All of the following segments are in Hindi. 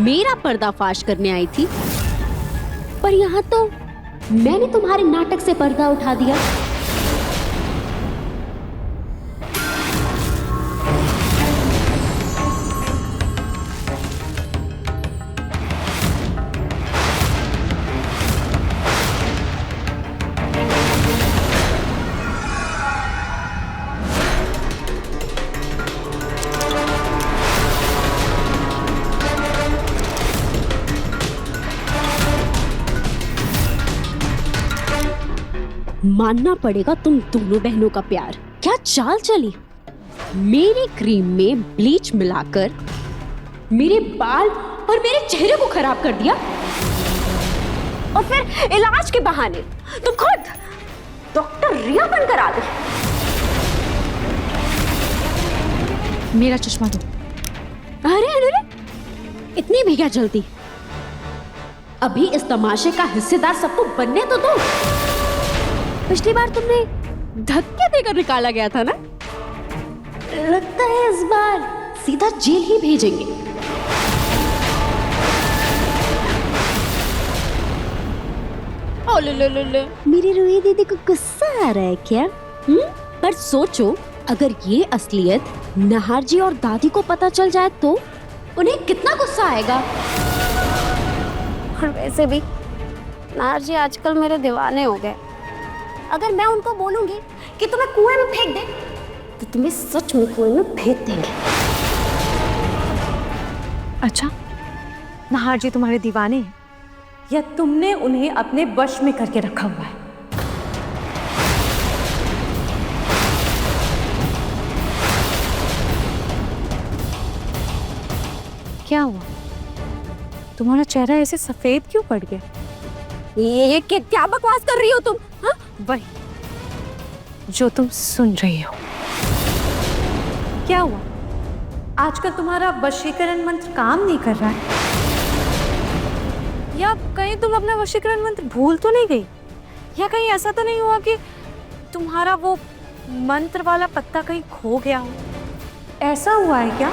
मेरा पर्दाफाश करने आई थी, पर यहाँ तो मैंने तुम्हारे नाटक से पर्दा उठा दिया। मानना पड़ेगा तुम दोनों बहनों का प्यार। क्या चाल चली, मेरी क्रीम में ब्लीच मिलाकर मेरे बाल और मेरे चेहरे को खराब कर दिया, और फिर इलाज के बहाने तुम खुद डॉक्टर रिया बनकर आ गई। मेरा चश्मा दो। अरे अरे अरे, इतनी भी क्या जल्दी? अभी इस तमाशे का हिस्सेदार सबको बनने तो दो। पिछली बार तुमने धक्के देकर निकाला गया था ना, लगता है इस बार सीधा जेल ही भेजेंगे। ओ लो, मेरी रूही दीदी को गुस्सा आ रहा है क्या? पर सोचो, अगर ये असलियत नहार जी और दादी को पता चल जाए तो उन्हें कितना गुस्सा आएगा। और वैसे भी नहार जी आजकल मेरे दीवाने हो गए। अगर मैं उनको बोलूंगी कि तुम्हें कुएं में फेंक दे, तो तुम्हें सच में कुएं में फेंक देंगे। अच्छा, नहार जी तुम्हारे दीवाने हैं या तुमने उन्हें अपने वश में करके रखा हुआ है? क्या हुआ? तुम्हारा चेहरा ऐसे सफेद क्यों पड़ गया? ये क्या बकवास कर रही हो तुम? हाँ? वही जो तुम सुन रही हो। क्या हुआ? आजकल तुम्हारा वशीकरण मंत्र काम नहीं कर रहा है? या कहीं तुम अपना वशीकरण मंत्र भूल तो नहीं गई? या कहीं ऐसा तो नहीं हुआ कि तुम्हारा वो मंत्र वाला पत्ता कहीं खो गया हो? ऐसा हुआ है क्या?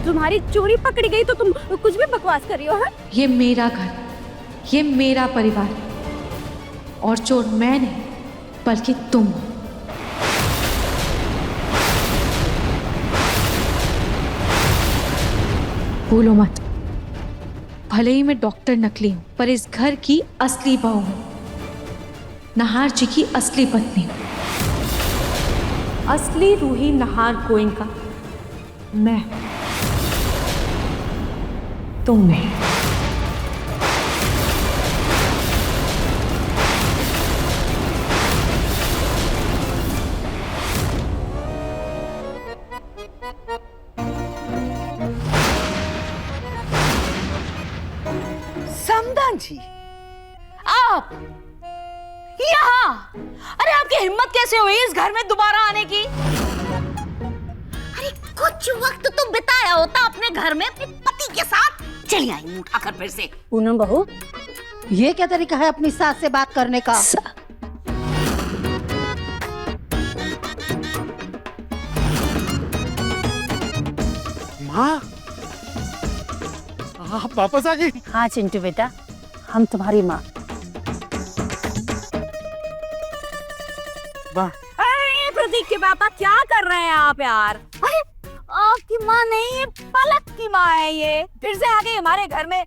तुम्हारी चोरी पकड़ी गई तो तुम कुछ भी बकवास कर रही हो? है? ये मेरा घर, ये मेरा परिवार, और चोर मैं नहीं बल्कि तुम हो। भूलो मत, भले ही मैं डॉक्टर नकली हूं, पर इस घर की असली बहू हूं, नहार जी की असली पत्नी हूं। असली रूही नहार गोयनका मैं, तुम नहीं। समदान जी, आप यहाँ? अरे आपकी हिम्मत कैसे हुई इस घर में दोबारा आने की? अरे कुछ वक्त तो बिताया होता अपने घर में अपने पति के साथ। चली आई मुंह उठाकर फिर से। पूनम बहू, ये क्या तरीका है अपनी सास से बात करने का? माँ, आप वापस आ गई? हाँ चिंटू बेटा, हम तुम्हारी माँ। वाह, अरे प्रतीक के पापा, क्या कर रहे हैं आप यार? अरे आपकी माँ नहीं, ये पलक की माँ है। ये फिर से आ गई हमारे घर में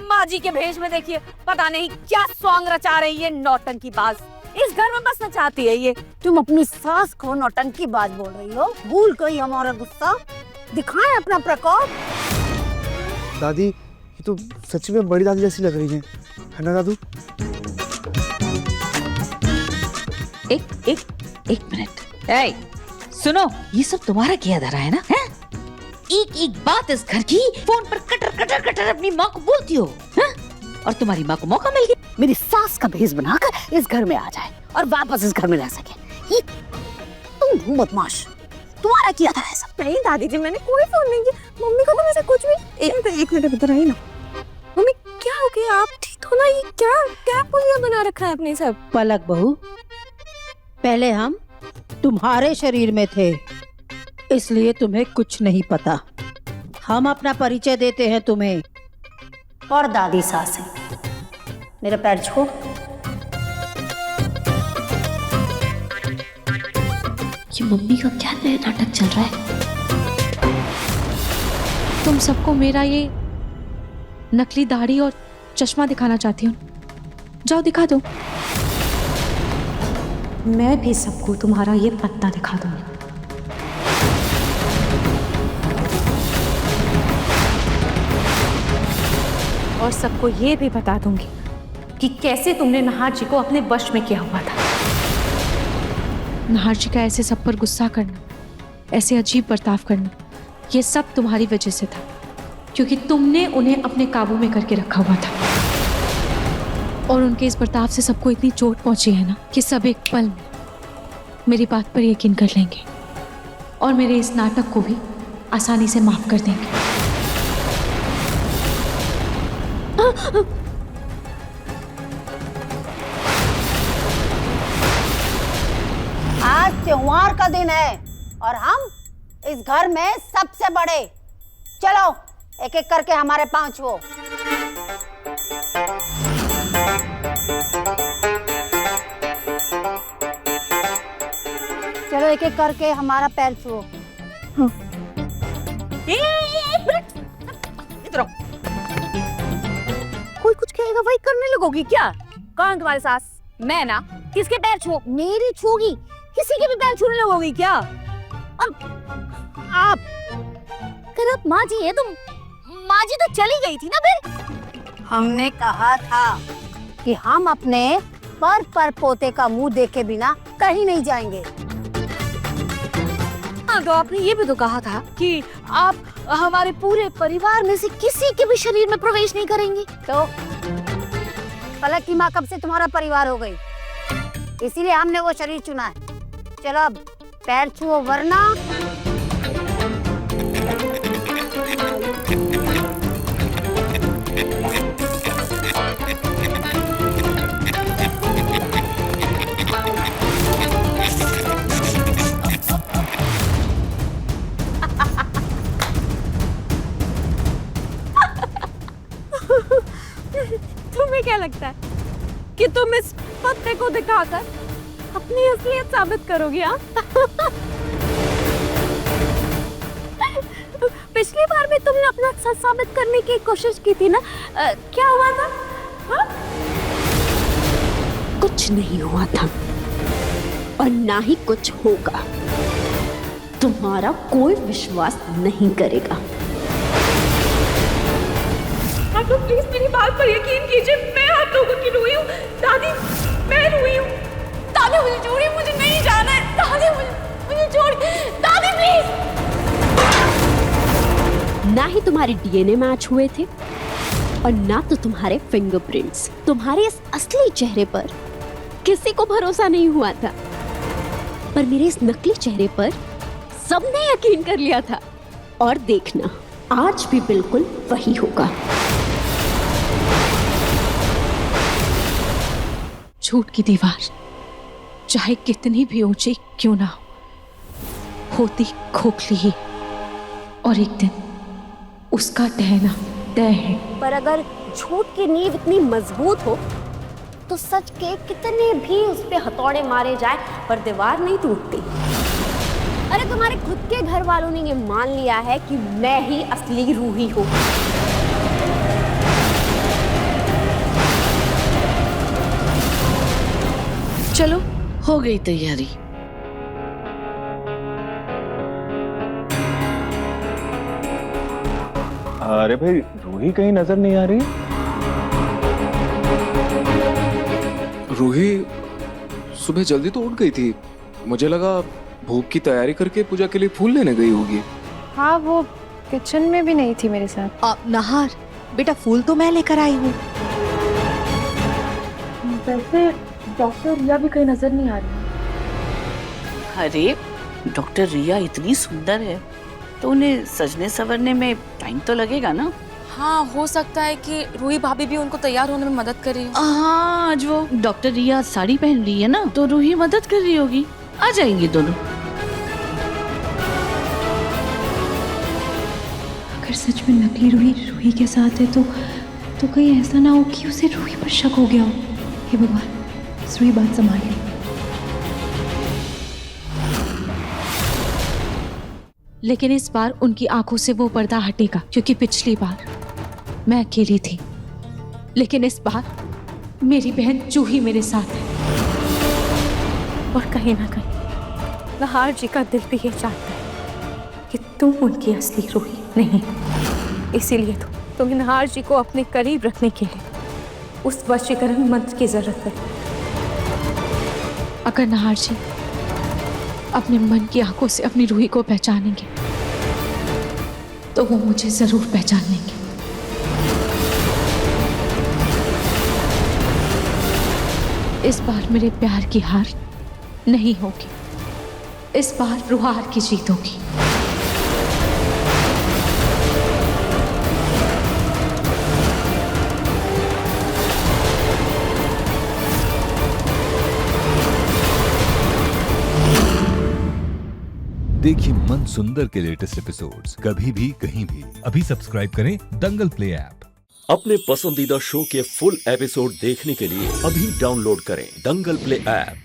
माँ जी के भेष में। देखिए पता नहीं क्या सॉन्ग रचा रही है, नौटंकी बाज। इस घर में बसना चाहती है ये। तुम अपनी सास को नौटंकी बाज बोल रही हो? भूल गई हमारा गुस्सा? दिखाएं अपना प्रकोप। दादी, ये तो सच में बड़ी दादी जैसी लग रही है ना दादू? एक मिनट। ए, सुनो, ये सब तुम्हारा किया धरा है ना? है? एक एक बात इस घर की फोन पर कटर कटर कटर अपनी माँ को बोलती हो, है? और तुम्हारी माँ को मौका मिल गया मेरी सास का भेष बनाकर इस घर में आ जाए और वापस इस घर में रह सके। ये तुम बदमाश, तुम्हारा किया था ऐसा? नहीं दादी जी, मैंने कोई फोन नहीं किया। मम्मी को तो वैसे कुछ भी। एक मिनट इधर आई ना। मम्मी क्या हो गया? आप ठीक हो ना? ये क्या पुलिया बना रखा है अपने सब? पलक बहू, पहले हम तुम्हारे शरीर में थे, इसलिए तुम्हें कुछ नहीं पता। हम अपना परिचय देते हैं तुम्हें। और दादी सास है। मेरा पैर छू। ये मम्मी का क्या नया नाटक चल रहा है? तुम सबको मेरा ये नकली दाढ़ी और चश्मा दिखाना चाहती हूँ, जाओ दिखा दो। मैं भी सबको तुम्हारा ये पत्ता दिखा दूंगी। और सबको ये भी बता दूंगी कि कैसे तुमने नहार जी को अपने वश में किया हुआ था। नहार जी का ऐसे सब पर गुस्सा करना, ऐसे अजीब बर्ताव करना, ये सब तुम्हारी वजह से था, क्योंकि तुमने उन्हें अपने काबू में करके रखा हुआ था। और उनके इस बर्ताव से सबको इतनी चोट पहुंची है ना कि सब एक पल में मेरी बात पर यकीन कर लेंगे और मेरे इस नाटक को भी आसानी से माफ कर देंगे। आज त्योहार का दिन है और हम इस घर में सबसे बड़े। चलो एक एक करके हमारे पांव छुओ। चलो एक एक करके हमारा पैर छुओ। इधर कोई कुछ कहेगा वही करने लगोगी क्या? कौन तुम्हारी सास? मैं ना। किसके पैर छू? मेरी छूगी। किसी के भी पैर छूने लगोगी क्या? आप कर अब माँ जी है तुम। माँ जी तो चली गई थी ना फिर। हमने कहा था कि हम अपने पर पोते का मुंह देखे बिना कहीं नहीं जाएंगे। हाँ तो आपने ये भी तो कहा था कि आप हमारे पूरे परिवार में से किसी के भी शरीर में प्रवेश नहीं करेंगी। तो पलक की माँ कब से तुम्हारा परिवार हो गई, इसीलिए हमने वो शरीर चुना है। चलो अब पैर छुओ वरना। तुम्हें क्या लगता है कि तुम इस पत्ते को दिखाकर अपनी असलियत साबित करोगी? हाँ पिछली बार भी तुमने अपना सच साबित करने की कोशिश की थी ना, क्या हुआ था? हाँ? कुछ नहीं हुआ था और ना ही कुछ होगा। तुम्हारा कोई विश्वास नहीं करेगा। आप लोग प्लीज मेरी बात पर यकीन कीजिए। मैं आप लोगों की रूही हूँ। दादी मैं रूही हूँ। दादी मुझे छोड़िए, मुझे नहीं जाना है। दादी मुझे छोड़िए। दादी प्लीज। ना ही तुम्हारे डीएनए मैच हुए थे और ना तो तुम्हारे फिंगरप्रिंट्स। तुम्हारे इस असली चेहरे पर किसी को भरोसा नहीं हुआ था, पर मेरे इस नकली चेहरे पर सबने यकीन कर लिया था। और देखना आज भी बिल्कुल वही होगा। झूठ की दीवार चाहे कितनी भी ऊंची क्यों ना होती खोखली ही, और एक दिन उसका ढहना तय है। पर अगर झूठ की नींव इतनी मजबूत हो तो सच के कितने भी उस पे हथौड़े मारे जाए पर दीवार नहीं टूटती। अरे तुम्हारे खुद के घर वालों ने ये मान लिया है कि मैं ही असली रूही हूँ। चलो हो गई तैयारी। अरे भाई रूही कहीं नजर नहीं आ रही। रूही सुबह जल्दी तो उठ गई थी, मुझे लगा भोग की तैयारी करके पूजा के लिए फूल लेने गई होगी। हाँ वो किचन में भी नहीं थी मेरे साथ। नहार बेटा फूल तो मैं लेकर आई हूँ। वैसे डॉक्टर रिया भी कहीं नजर नहीं आ रही। अरे डॉक्टर रिया इतनी सुंदर है तो उन्हें सजने संवरने में टाइम तो लगेगा ना। हाँ हो सकता है कि रूही भाभी भी उनको तैयार होने में मदद कर रही हो। हाँ आज वो डॉक्टर रिया साड़ी पहन रही है ना, तो रूही मदद कर रही होगी। आ जाएंगी दोनों। अगर अगर सच में नकली रूही रूही के साथ है तो कहीं ऐसा ना हो कि उसे रूही पर शक हो गया हो। हे भगवान, रूही बात संभाल ली। लेकिन इस बार उनकी आंखों से वो पर्दा हटेगा, क्योंकि पिछली बार मैं अकेली थी, लेकिन इस बार मेरी बहन जूही मेरे साथ है। और कहीं ना कहीं नहार जी का दिल भी ये चाहता है कि तुम उनकी असली रूही नहीं। इसीलिए तो तुम्हें नहार जी को अपने करीब रखने के लिए उस वशीकरण मंत्र की जरूरत है। अगर नहार जी अपने मन की आंखों से अपनी रूही को पहचानेंगे तो वो मुझे जरूर पहचानेंगे। इस बार मेरे प्यार की हार नहीं होगी, इस बार रुहार की जीत होगी। देखिए मन सुंदर के लेटेस्ट एपिसोड्स कभी भी कहीं भी। अभी सब्सक्राइब करें दंगल प्ले ऐप। अपने पसंदीदा शो के फुल एपिसोड देखने के लिए अभी डाउनलोड करें दंगल प्ले ऐप।